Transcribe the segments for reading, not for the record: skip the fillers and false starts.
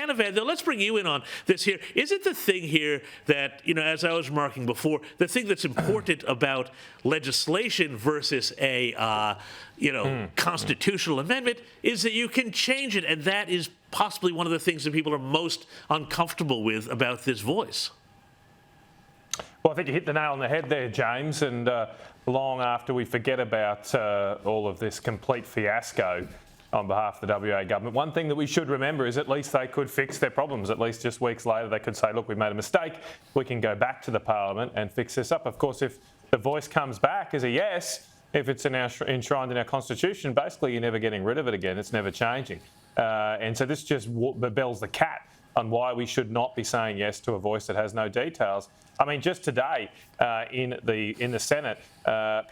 Canavan, though, let's bring you in on this here. Is it the thing here that, as I was remarking before, the thing that's important about legislation versus a, constitutional amendment is that you can change it, and that is possibly one of the things that people are most uncomfortable with about this voice? Well, I think you hit the nail on the head there, James, and long after we forget about all of this complete fiasco on behalf of the WA government, one thing that we should remember is at least they could fix their problems. At least just weeks later they could say, look, we made a mistake, we can go back to the Parliament and fix this up. Of course, if the voice comes back as a yes, if it's enshrined in our Constitution, basically you're never getting rid of it again, it's never changing. And so this just bells the cat on why we should not be saying yes to a voice that has no details. I mean, just today in the Senate,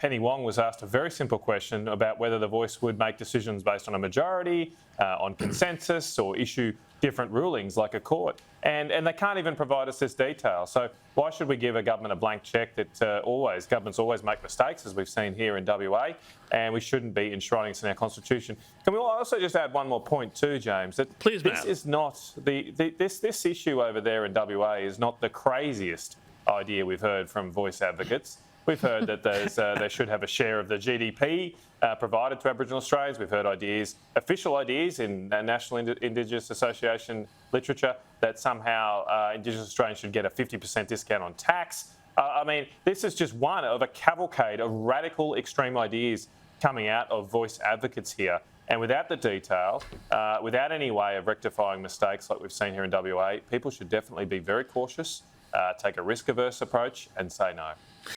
Penny Wong was asked a very simple question about whether the voice would make decisions based on a majority, on consensus, or issue different rulings like a court. And they can't even provide us this detail. So why should we give a government a blank check that governments always make mistakes, as we've seen here in WA, and we shouldn't be enshrining this in our Constitution? Can we also just add one more point too, James? That Please, this is not this issue over there in WA is not the craziest idea we've heard from voice advocates. We've heard that they should have a share of the GDP provided to Aboriginal Australians. We've heard official ideas in National Indigenous Association literature that somehow Indigenous Australians should get a 50% discount on tax. I mean, this is just one of a cavalcade of radical extreme ideas coming out of voice advocates here. And without the detail, without any way of rectifying mistakes like we've seen here in WA, people should definitely be very cautious, take a risk-averse approach and say no.